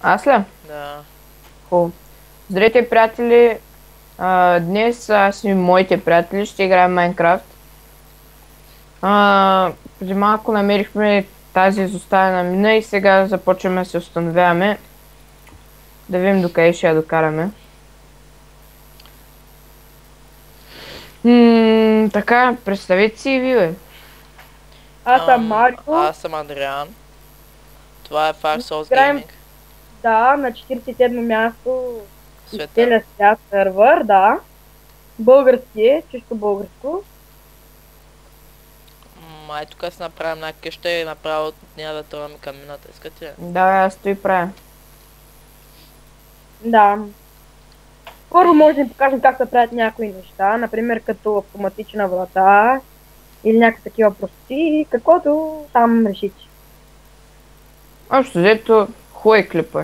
Аз ли? Да. Хубаво. Здравейте, приятели! Днес аз и моите приятели ще играем Майнкрафт. Преди малко намерихме тази изоставена мина и сега започваме да се установяваме. Да видим докъде ще я докараме. Така, представете си и вие. Аз съм Марио. Аз съм Адриан. Това е Far Souls Играем- Gaming. Да, на 47-о място в из Света. целия свят сервер, да. Български е, чисто българско. Май тук си направим една къща и направо няма да тръгваме към мината. Искате ли? Да, аз стои правя. Да. Първо може да им покажем как се правят някои неща, например като автоматична врата или някакви такива прости, каквото там решите. Общо взето, хубави клипа.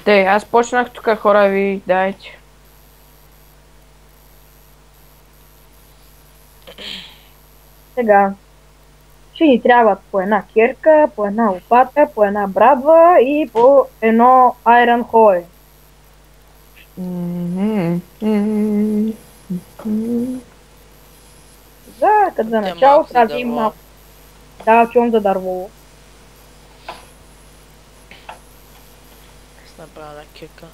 Тъй, аз почнах тук, хора, ви дайте. Сега, ще ни трябват по една кирка, по една лопата, по една брадва и по едно айрон хой. За начало трябва да има малко. Да, чувам за дърво. Ще направя една кирка.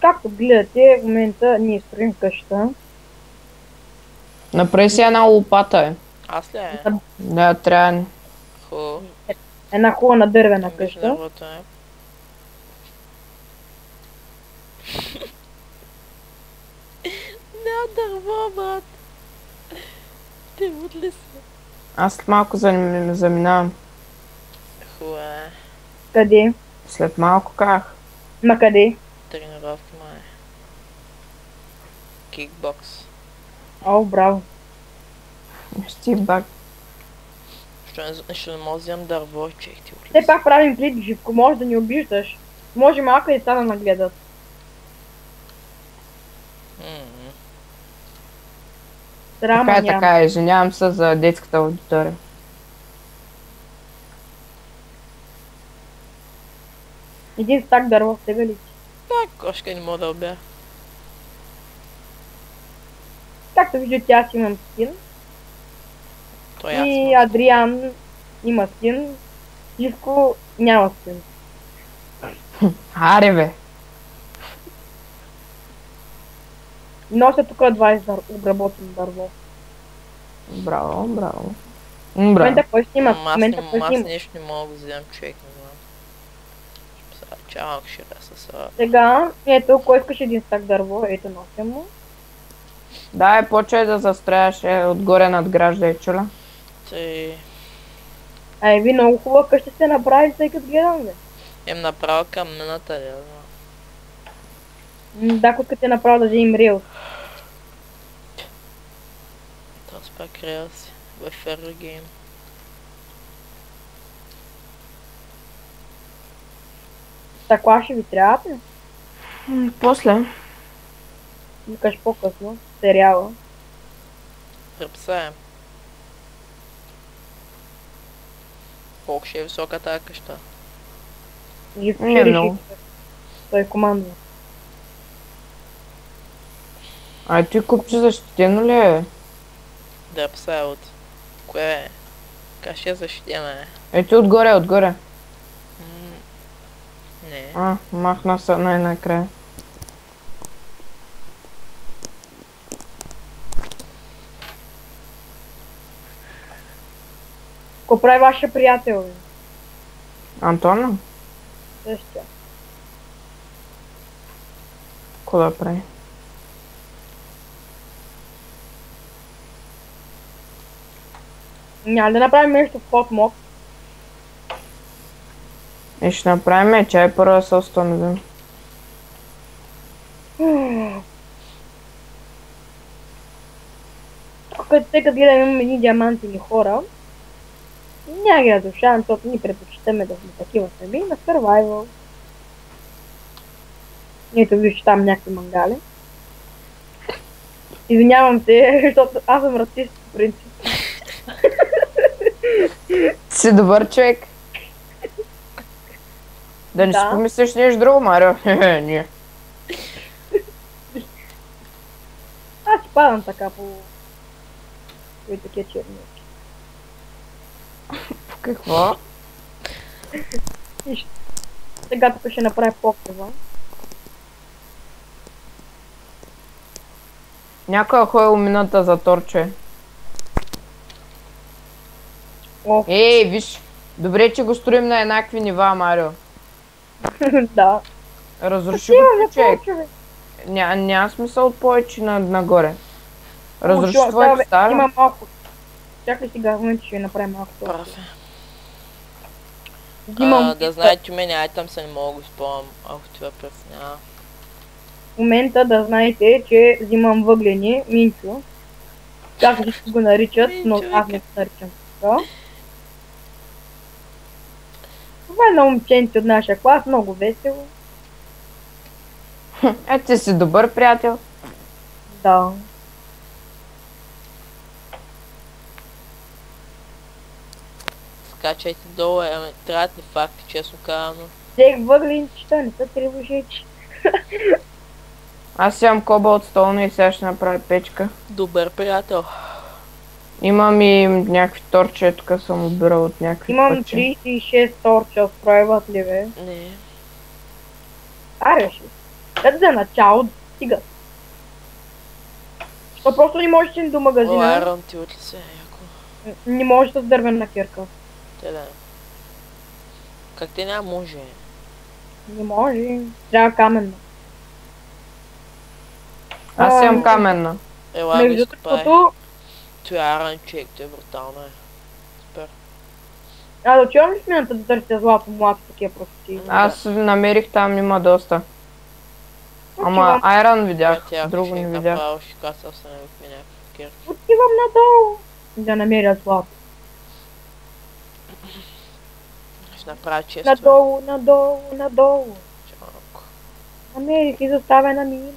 Както гледате, в момента ние строим къща. Направи си една лопата, е. Аз ли е? Да, трябва. Хубаво. Една хубава дървена Виж къща. дървото е. Няма дърво, брат. Ти луд ли си? Аз след малко заминавам. Хубаво е. Къде? След малко как? На къде? Тренировки май. Кикбокс. О, браво. Ще бак. Ще не мога да вземам дърво, чех ти луд ли Все си? пак правим клип, Живко, може да ни обиждаш. Може малко и деца да нагледат. Драма Така е, няма. така е. Извинявам се за детската аудитория. Един стак дърво в тебе ли? Кошка не мога да убия. Както виждате, аз имам скин. Той аз И имам. Адриан има скин. Живко няма скин. Аре, бе. Нося тук 20 обработено дърво. Браво, браво. В момента Браво. кой снима? В Аз момента кой снима? нещо не мога да вземам, човек, не знам. Сега чалък ще да се сра. Сега, ето, кой искаш един стак дърво, ето нося му. Да, почвай да застрояш, отгоре надграждай, чула. Тъй... Ай, ви много хубава къща сте направили, тъй като гледам, бе. Им направо към мината, не знам. Да, като те направил да вземем рил. Това пак релси. В Ferro Game. Така ще ви трябва, бе. После. Викаш по-късно, сериала. Препсаем. Колко ще е висока тази къща? И Не ще много. реши. Той командва. Ай, ти купче защитено ли е? Да псая от... Кое е? Как ще е защитена е? Ето отгоре, отгоре. Не. Махна се най-накрая. Ко прави вашия приятел, бе? Антона? Същия. Ко да прави? Няма да направим нещо в ход мод. И ще направим чай първо да се установим. Тъй като гледам имаме едни диамантини хора, няма ги разрушавам, защото ние предпочитаме да сме такива сами на survival. Ето виж там някакви мангали. Извинявам се, защото аз съм расист, по принцип. Си добър човек. Да не си Да. помислиш нещо друго, Марио. Не. Аз си падам така по такива черни. Какво? Нищо. Сега тук ще направя покрива. Някой е ходил мината за торче. О, Ей, виж. Добре, че го строим на еднакви нива, Марио. да. Разруши Има го, за човек. повече, бе. Няма смисъл от повече нагоре. Разруши О, твоето бе, старо. има малко. Чакай сега, в момента ще направим малко. Прав е. Взимам Да знаете, мен айтъм се не мога да го спомням, ако това преснява. в момента да знаете, че взимам въглени, минчо. Как всички го наричат, но Минчо, аз не го наричам така. Това е на момченци от нашия клас, много весело. Ти си добър приятел. Да. Скачайте долу, трябват ли факти, честно казано. Взех въгленчета, не са тревожечи. Аз имам кобалт столна и сега ще направя печка. Добър приятел. Имам и някакви торче, тук съм отбирал от някакви Имам пъчи. 36 торча, стройват ли бе? Не. Ареш ли? След за начало, стига. То просто не можеш до О, магазина. Айрон ти отли се, яко. Не можеш с дървена кирка. Те да. Как те няма може? Не може. Трябва каменна. Аз имам каменна. Ела ми Между изкопай. другото, Той Айрон човек, той е брутално е. Супер. да отивам ли в мината да търся злато, млади такива прости? Аз намерих там има доста. Ама айрон видях, друго не видях. Направо ще касал се на някакъв кир. Отивам надолу. Да намеря злато. Ще направя често. Надолу, надолу, надолу. Чалко. Намерих изоставена мина.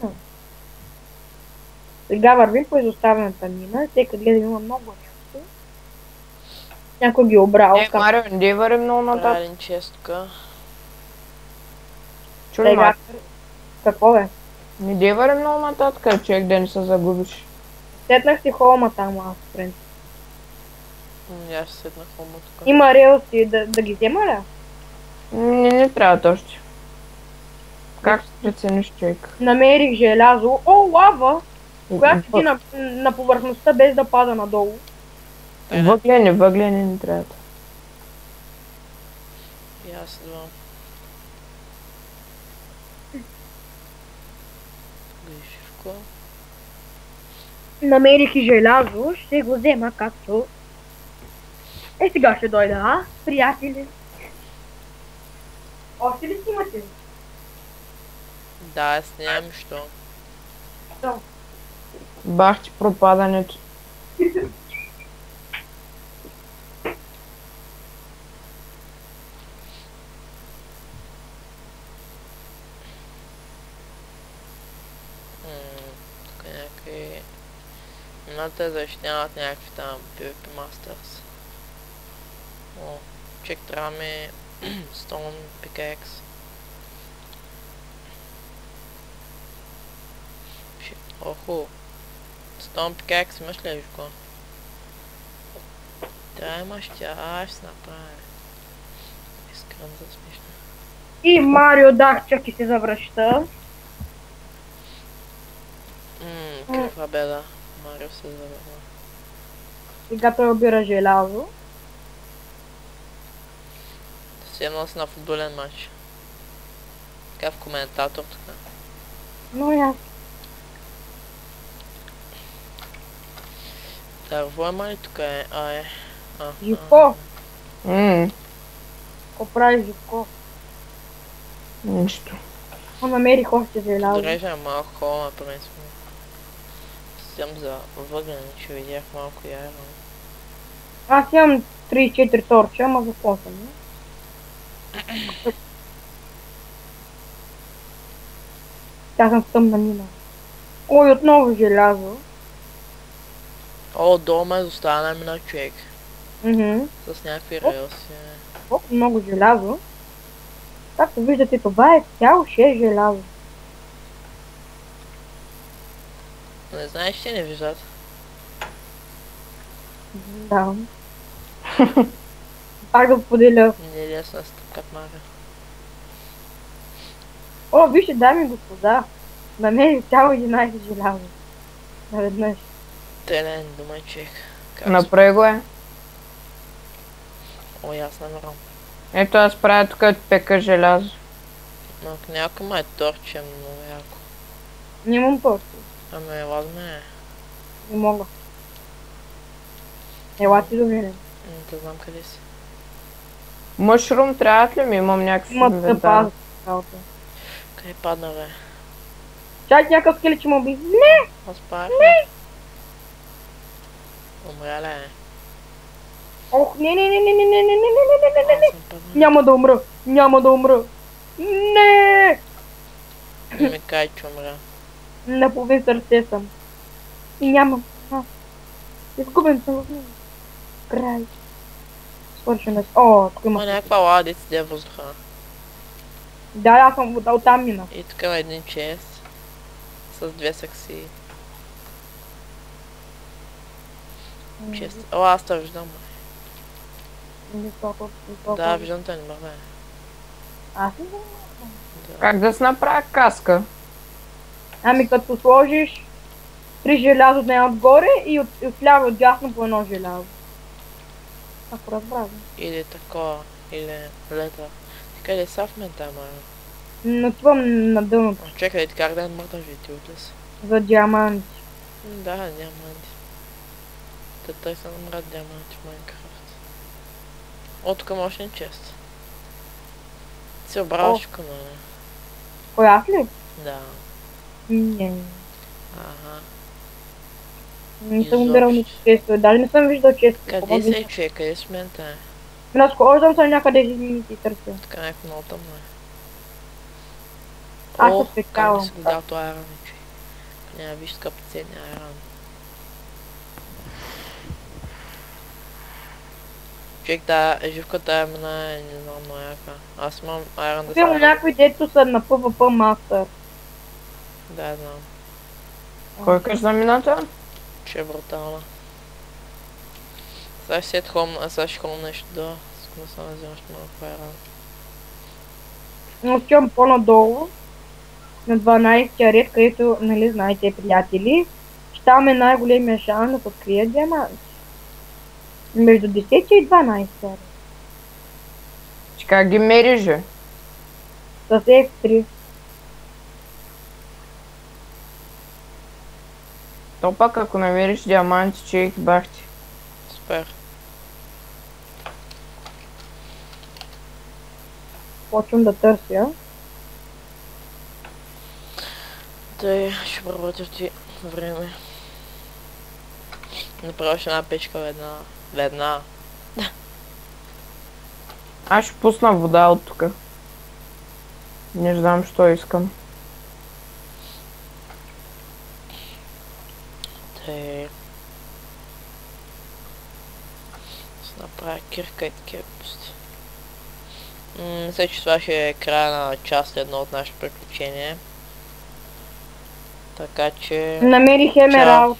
Сега вървим по изоставената мина, тъй като гледам има много място. Някой ги е обрал. Е, Марио, не дей вървим много нататък. Правилен честка. Чули, Сега... Марио? Какво бе? Не дей вървим много нататък, човек да не се загубиш. Сетнах си холма там аз, в принцип. Аз ще седна хомо тук. Има релси, да ги взема ли? Не трябва още. Как се прецениш, човек? Намерих желязо. О, лава! Която ти на повърхността без да пада надолу. Въглени не трябва. И аз идвам. Гришевко. Намерих и желязо, ще го взема както. Е, сега ще дойда, а? Приятели. Още ли снимате? Да, аз нямам що. Бах ти пропадането. Тук някакви... Мината защитяват някакви там PvP Masters. О, чек трябва ми Stone Pickaxe. Оху. Stone Pickaxe имаш ли, Живко? Да, имаш тя, аз ще направя. Искрен за смешно. И Марио Дахчак и се завръща. Каква беда. Марио се завърна. Сега той обира желязо. Си едно си на футболен матч. Така в коментатор така. Но ясно. Дърво има ли тук е? Живко. Ммм, Какво прави Живко? нищо. Он намерих още желязо. Дорежа е малко хора, на принцип. Съм за въглен, че видях малко яйно. Аз имам 34 торча, ама за какво съм? Не? Тя съм в тъмна мина. Ой, отново желязо. О, дома изостана мина човек. Мгм. С някакви О. релси. Колко много желязо. Както виждате, това е цяло 6 желязо. Не знаеш, че не виждат. Да. Пак да поделя. Не е лесно да стъпкат мага. О, вижте, дами и господа. Намерих цяло 11 желязо. Наведнъж. Телен, думай човек. Как Направи го е. О, аз намирам. Ето аз правя тук пека желязо. Но ако някой ме торче, много яко. Нямам точно. Ами, ладно. Не мога. Ела ти до мене. Не знам къде си. Мъшрум трябва ли ми? Имам някакви Има инвентар. тъпа работа. Къде падна, бе? Чай някакъв скелет, че му би. Не! Аз пак. Не! Умря ли е? Ох, не. Аз съм паднал. Няма да умра. Няма да умра. Не! Не ми кай, че умря. На половин сърце съм. И нямам. Изгубен съм в него. Край. Свършена с... О, тук Има има. някаква лава, дет седя в въздуха. Да, аз съм вода, оттам мина. И тук има един чест. С две сакси. Чест. О, аз те виждам. Да, виждам те, не мърда. Аз не знам. Да. Как да си направя каска? Ами като сложиш 3 желязо от една отгоре и от ляво и от дясно по едно желязо. Ако разбрах. Или такова, или лета. Ти къде са в мента, ма? Натвъм на дъното Чакай, как да е мърда ти отлез. за диаманти. Да, диаманти. Той са намрат диаманти в Майнкрафт. О, тук има още един чест. Си обралчко, но... Кой аз ли? Да. Не. Ага. Не съм убирал Изобщо. нито често. Даже не съм виждал често. Къде се е човек? Къде с мента е? Разхождам се някъде из мините и търся. Тук е някакво много тъмно е. Аз О, се спекавам. как си го дал това айрон, човек. Няма виж скъпи ценни айрон. Човек, живката е мина, не знам, много яка. Аз имам айрон да Има се... някои дето са на PvP мастър. Да, знам. Кой кажа за мината? Че е брутална. Сега ще сет хом, а сега ще хом нещо да... Скъсно да вземаш малко айрон. Но отивам по-надолу. На 12-тия ред, където, нали, знаете, приятели. Че там е най-големия шанс да открия диаманти. Между 10 и 12 ред. Че как ги мериш, бе? С F3. То пак ако намериш диаманти, че бах ти. Супер. Почвам да търся. Тъй, ще проработя ти време. Направиш една печка веднага. Аз ще пусна вода от тук. Не знам, що искам. Тъй. Ще направя кирка и такива пусти. Мисля, че това ще е края на част едно от нашето приключение. Така че... Намерих емералд.